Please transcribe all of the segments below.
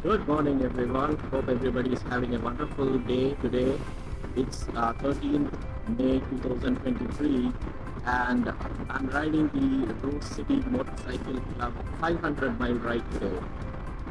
Good morning, everyone. Hope everybody is having a wonderful day today. It's 13th May 2023, and I'm riding the Rose City Motorcycle Club 500 mile ride today.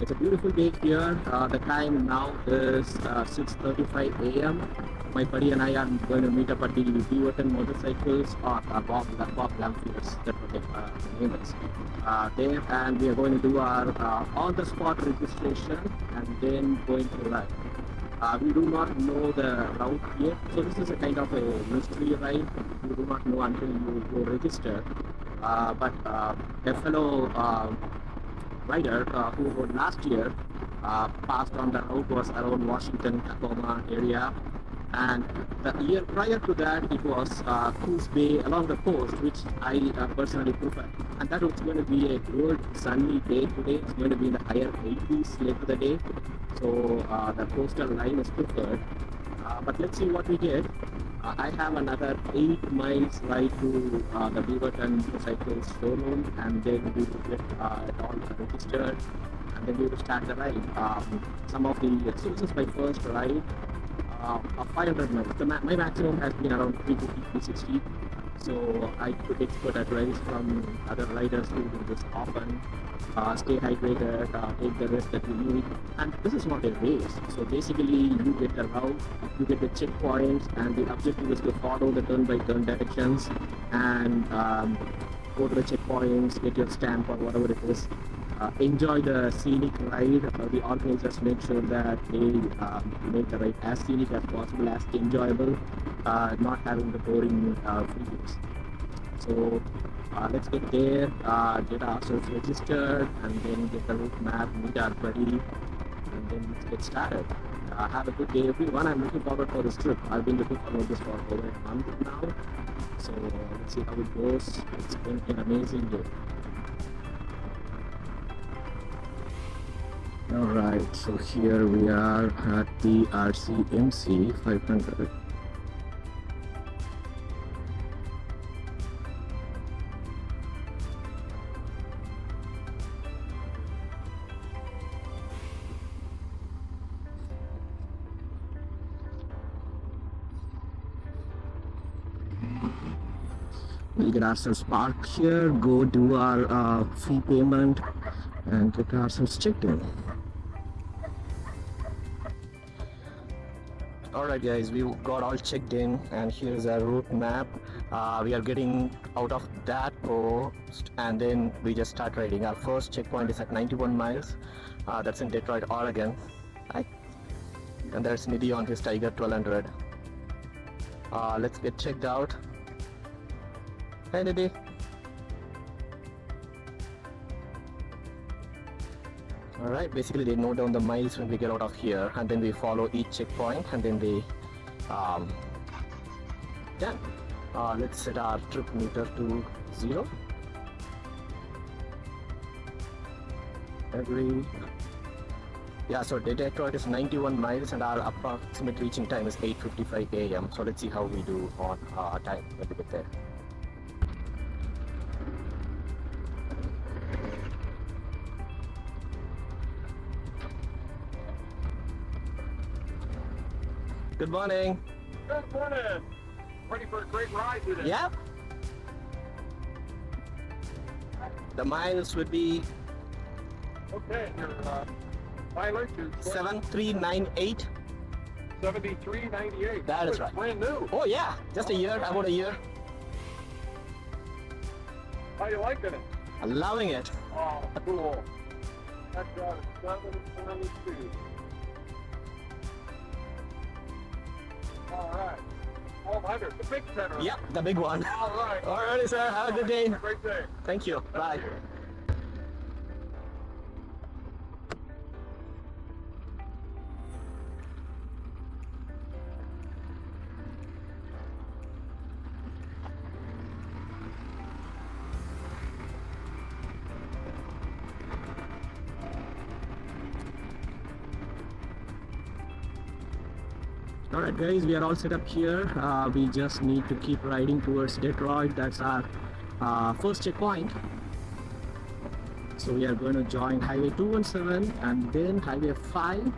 It's a beautiful day here. The time now is 6:35 a.m. My buddy and I are going to meet up at the Beaverton Motorcycles or Bob Lampiers, that's what the name is. There, and we are going to do our on-the-spot registration and then going to ride. We do not know the route yet, so this is a kind of a mystery ride. You do not know until you go register. But a fellow rider who rode last year passed on the route was around Washington, Tacoma area. And the year prior to that, it was Coos Bay along the coast, which I personally prefer. And that was going to be a good sunny day today. It's going to be in the higher 80s later the day. So the coastal line is preferred. But let's see what we get. I have another 8 miles ride to the Beaverton Motorcycles showroom, and then we will get it all registered, and then we will start the ride. So this is my first ride of 500 miles. My maximum has been around 350, 360. So I took expert advice from other riders who do this often. Stay hydrated, take the rest that you need. And this is not a race. So basically you get the route, you get the checkpoints, and the objective is to follow the turn-by-turn directions and go to the checkpoints, get your stamp or whatever it is. Enjoy the scenic ride. The organizers make sure that they make the ride as scenic as possible, as enjoyable, not having the boring videos. So let's get there, get ourselves registered, and then get the route map, meet our buddy, and then let's get started. Have a good day, everyone. I'm looking forward for this trip. I've been looking forward to this for over a month now. So let's see how it goes. It's been an amazing day. Alright, so here we are at the RCMC 500. We'll get ourselves parked here, go do our fee payment, and get ourselves checked in. Alright guys, we got all checked in, and here's our route map. We are getting out of that post, and then we just start riding. Our first checkpoint is at 91 miles. That's in Detroit, Oregon. Hi. And there's Nidhi on his Tiger 1200. Let's get checked out. Hey Nidhi. Alright, basically they note down the miles when we get out of here, and then we follow each checkpoint, and then they done. Let's set our trip meter to 0. So Detroit is 91 miles, and our approximate reaching time is 8:55 a.m. So let's see how we do on time when we get there. Good morning. Good morning. Ready for a great ride today? Yep. The miles would be Okay, your mileage is 7398. 73.98. That is It's right. brand new. Oh yeah, just a year, about a year. How you liking it? I'm loving it. Oh, cool. That's 722. All right. 1200, the big center. Yep, the big one. All right. Alrighty, sir. Have a good day. Great day. Thank you. Bye. Alright guys, we are all set up here. We just need to keep riding towards Detroit. That's our first checkpoint. So we are going to join Highway 217 and then Highway 5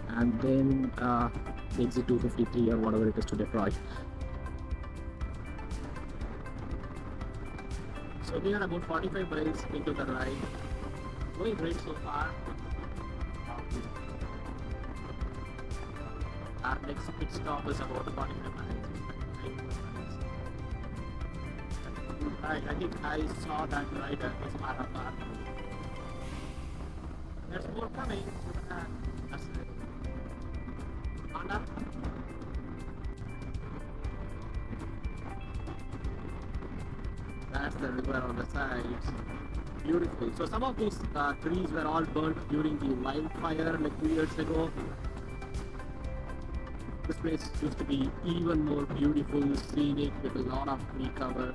and then exit 253 or whatever it is to Detroit. So we are about 45 miles into the ride. Going great so far. Our next pit stop is about 45 miles. I think I saw that right at this part of that. There's more coming. That's it. Honda. That's the river on the side. Beautiful. So some of these trees were all burnt during the wildfire like 2 years ago. This place used to be even more beautiful, scenic with a lot of tree cover.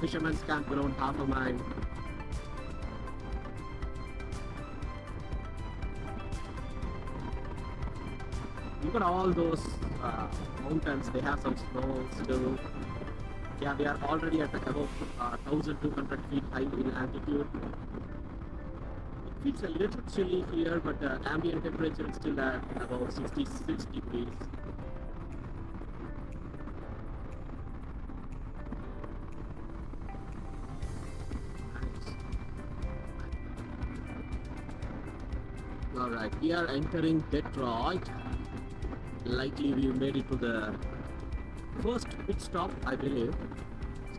Fisherman's camp around half a mile. Look at all those mountains, they have some snow still. Yeah, we are already at above 1,200 feet high in altitude. It feels a little chilly here, but the ambient temperature is still at about 66 degrees. Alright, we are entering Detroit. Likely we made it to the first pit stop, I believe.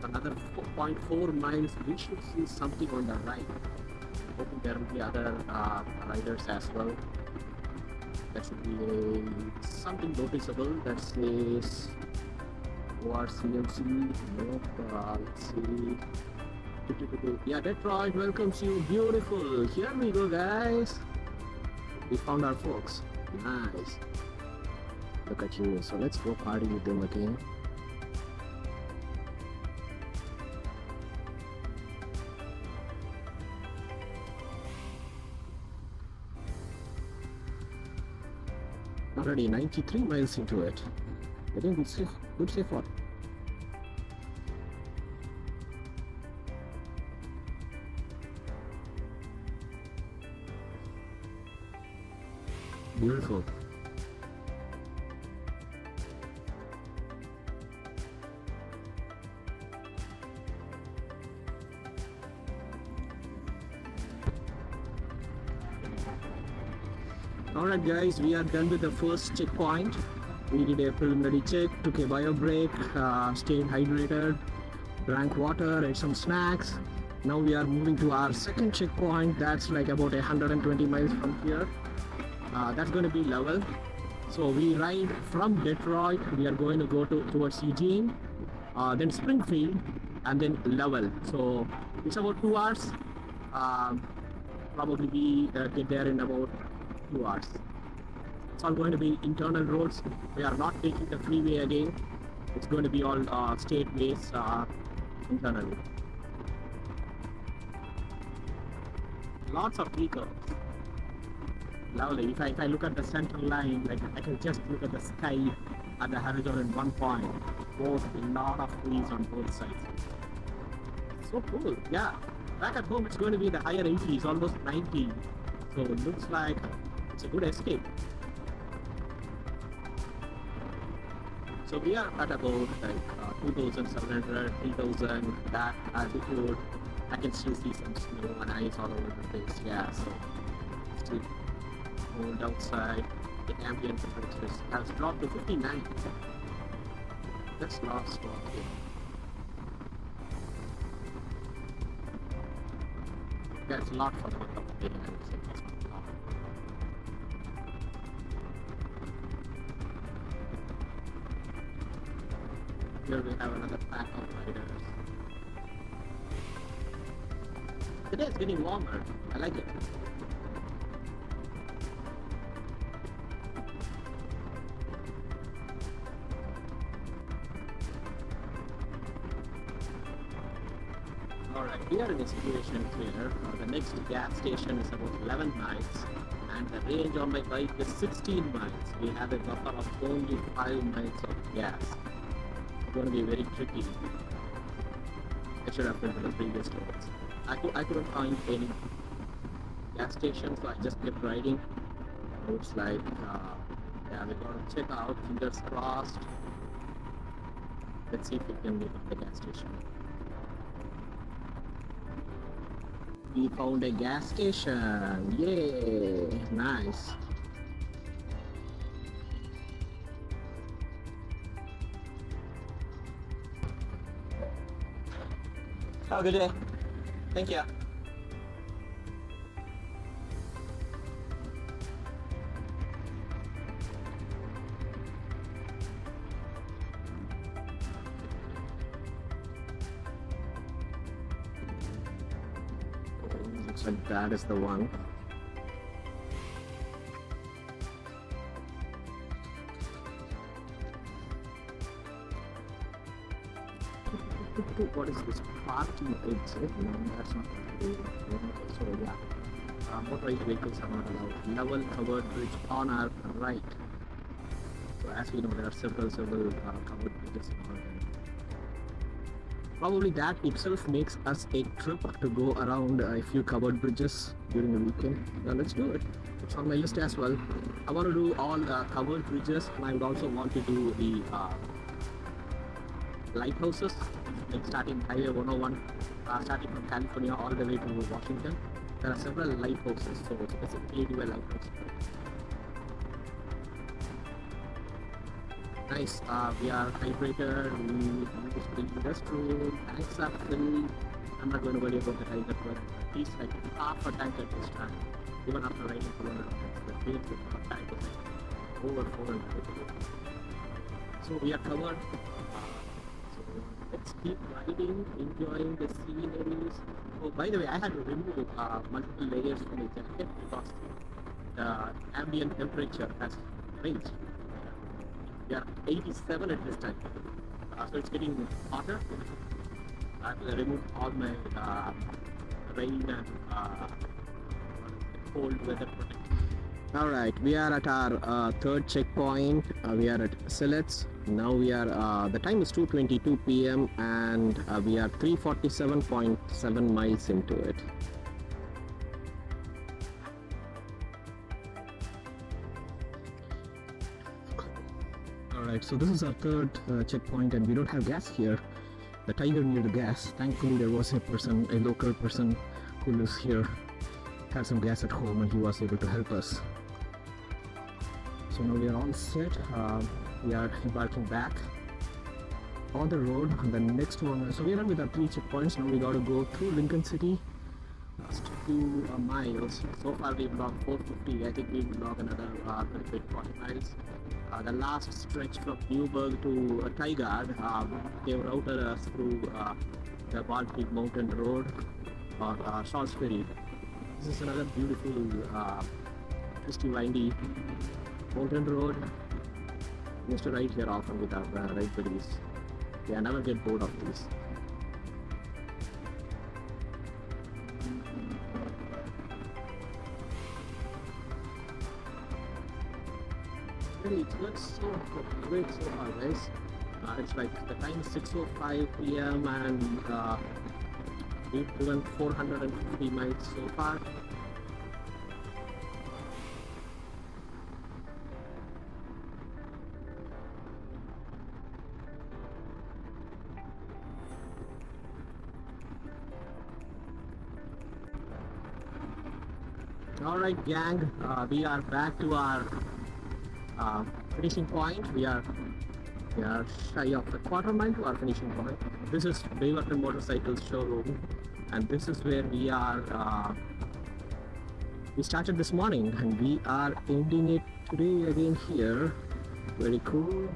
So another 4.4 miles. We should see something on the right. Hoping there will be other riders as well. There should be something noticeable that says ORCMC. Nope. Let's see. Yeah, Detroit welcomes you. Beautiful. Here we go, guys. We found our folks. Nice. Look at you. So let's go party with them again. Already 93 miles into it. Getting good safe for. Beautiful. Alright guys, we are done with the first checkpoint. We did a preliminary check, took a bio break, stayed hydrated, drank water, ate some snacks. Now we are moving to our second checkpoint. That's like about 120 miles from here. That's going to be Lowell. So we ride from Detroit. We are going to go towards Eugene, then Springfield, and then Lowell. So it's about 2 hours. Probably we get there in about 2 hours. It's all going to be internal roads. We are not taking the freeway again. It's going to be all state ways internally. Lots of tree curves. Lovely. If I look at the center line, like I can just look at the sky at the horizon in one point. Both a lot of trees on both sides. So cool. Yeah. Back at home, it's going to be the higher 80s, almost 90. So it looks like it's a good escape. So we are at about like 2,700, 3,000, that altitude. I can still see some snow and ice all over the place. Yeah, so still cold outside. The ambient temperature has dropped to 59. That's last one here. That's a lot for the month of May, I would say. That's not a lot. Here we have another pack of riders. Today it's getting warmer. I like it. Alright, we are in a situation here. The next gas station is about 11 miles and the range on my bike is 16 miles. We have a buffer of only 5 miles of gas. It's going to be very tricky. I should have been to the previous roads. I couldn't find any gas station, so I just kept riding. Looks like yeah, we gotta check out, fingers crossed. Let's see if we can meet at the gas station. We found a gas station. Yay! Nice. Have a good day. Thank you. Looks like that is the one. What is this parking exit? No, that's not what it is. So yeah, motorized vehicles are not allowed. Level covered bridge on our right. So as we know, there are several covered bridges in our area. Probably that itself makes us a trip to go around a few covered bridges during the weekend. Let's do it. It's on my list as well. I want to do all covered bridges, and I would also want to do the lighthouses, like starting Highway 101, starting from California all the way to Washington. There are several lighthouses, so specifically do a lighthouse. Nice, we are hydrated, we used the restroom, tanks are filled. I'm not going to worry about the tank at work. At least like half a tank at this time. Even after riding for 100 tanks, the range of tank is like over 400. So we are covered. Let's keep riding, enjoying the sceneries. Oh, by the way, I had to remove multiple layers from the jacket because the ambient temperature has ranged. We are 87 at this time, so it's getting hotter. I will remove all my rain and cold weather protection. Alright, we are at our third checkpoint. We are at Silets. Now we are, the time is 2:22 p.m. and we are 347.7 miles into it. Alright, so this is our third checkpoint and we don't have gas here. The tiger near the gas. Thankfully there was a local person who lives here, had some gas at home and he was able to help us. So now we are all set. We are embarking back on the road. And the next one, so we are done with our 3 checkpoints. Now we got to go through Lincoln City, last 2 miles. So far we've logged 450. I think we will log another 40 miles. The last stretch from Newburgh to Tigard, they routed us through the Baltic Mountain Road or Salisbury. This is another beautiful twisty windy mountain road. We used to ride here often with our ride buddies. Yeah, I never get bored of these. Really, it looks so great so far, guys. It's like the time is 6:05 p.m. and we've driven 450 miles so far. Alright gang, we are back to our finishing point. We are shy of a quarter mile to our finishing point. This is Baywater Motorcycles showroom and this is where we are, we started this morning and we are ending it today again here. Very cool.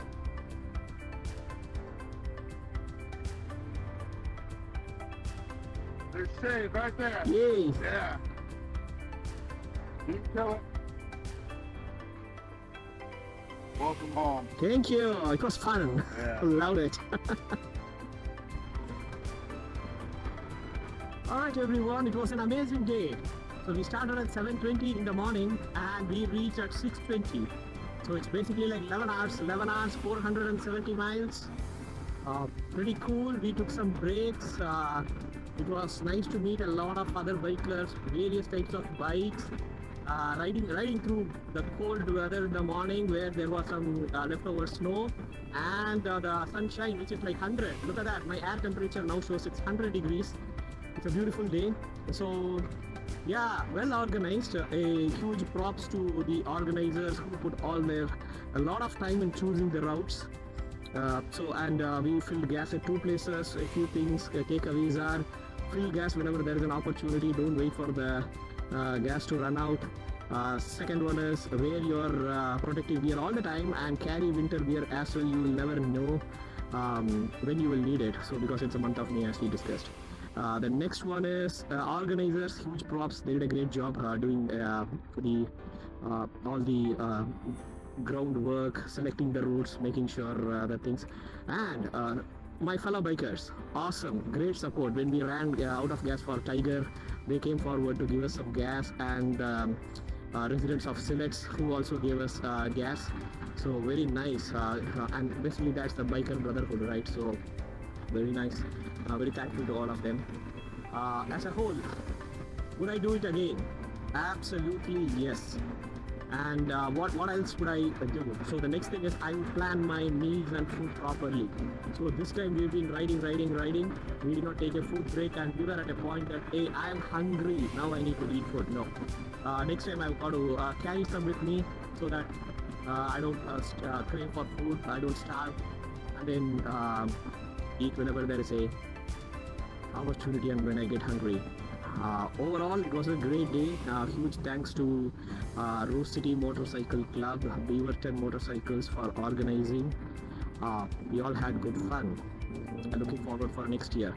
There's Shane right there. Yay! Yeah. You tell it. Welcome home. Thank you. It was fun. Yeah. I loved it. Alright everyone, it was an amazing day. So we started at 7:20 in the morning and we reached at 6:20. So it's basically like 11 hours, 470 miles. Pretty cool. We took some breaks. It was nice to meet a lot of other bikers, various types of bikes. Riding through the cold weather in the morning where there was some leftover snow and the sunshine, which is like 100. Look at that. My air temperature now shows it's 100 degrees. It's a beautiful day. So yeah, well organized. A huge props to the organizers who put a lot of time in choosing the routes. We filled gas at two places. A few things, takeaways are fill gas whenever there is an opportunity. Don't wait for the gas to run out. Second one is wear your protective gear all the time and carry winter gear as well. You will never know when you will need it. So because it's a month of May, as we discussed. The next one is organizers. Huge props. They did a great job doing all the groundwork, selecting the routes, making sure the things. And my fellow bikers, awesome, great support. When we ran out of gas for Tiger, they came forward to give us some gas, and residents of Silex who also gave us gas. So very nice. And basically that's the biker brotherhood, right? So very nice. Very thankful to all of them. As a whole, would I do it again? Absolutely yes. And what else would I do? So the next thing is I would plan my meals and food properly. So this time we've been riding. We did not take a food break, and we were at a point that, hey, I am hungry. Now I need to eat food. No. Next time I've got to carry some with me so that I don't crave for food. I don't starve, and then eat whenever there is a opportunity and when I get hungry. Overall, it was a great day. Huge thanks to Rose City Motorcycle Club, Beaverton Motorcycles for organizing. We all had good fun. Looking forward for next year.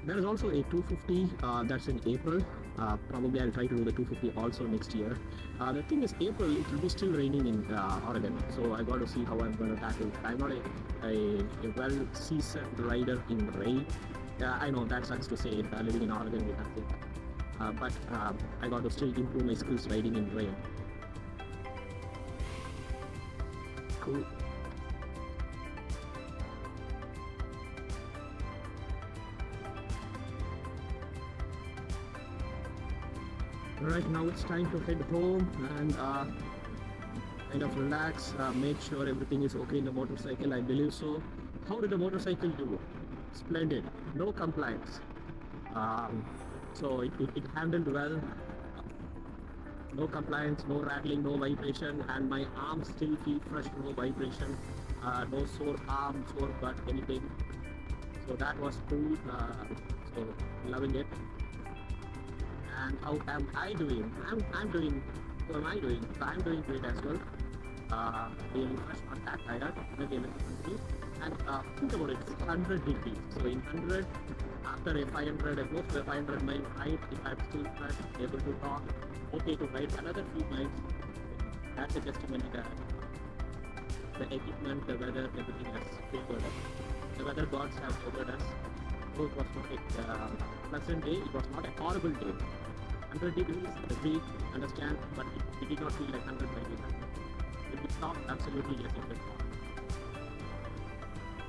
There is also a 250 that's in April. Probably I'll try to do the 250 also next year. The thing is, April it will be still raining in Oregon, so I got to see how I'm going to tackle it. I'm not a well-seasoned rider in rain. I know that sucks to say, living in Oregon with nothing. But I got to still improve my skills riding in rain. Cool. Alright, now it's time to head home and kind of relax, make sure everything is okay in the motorcycle. I believe so. How did the motorcycle do? Splendid, no complaints. So it handled well. No complaints, no rattling, no vibration, and my arms still feel fresh, no vibration, no sore arm, sore butt, anything. So that was cool. So loving it. And how am I doing? I'm doing. How am I doing? So I'm doing great as well. Really fresh, not that tired. Maybe a little hungry. And think about it, it's 100 degrees. So in 100, after a 500, a close to a 500 mile ride, if I'm still fresh, able to talk, okay to ride another few miles, that's a testimony that the equipment, the weather, everything has favored us. The weather gods have favored us. Though it was not a pleasant day, it was not a horrible day. 100 degrees, we understand, but it did not feel like 100 degrees. Will we stop? Absolutely yes, it will stop.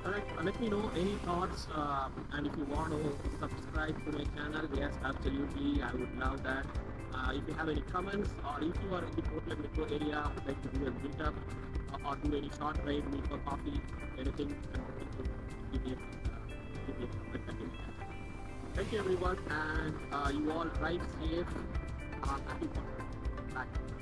Alright, let me know any thoughts, and if you want to subscribe to my channel, yes, absolutely, I would love that. If you have any comments, or if you are in the Portland metro area, would like to do a meetup, or do any short ride, meet for coffee, anything, and give me a comment and thank you everyone, and you all ride safe. Happy Portland. Bye.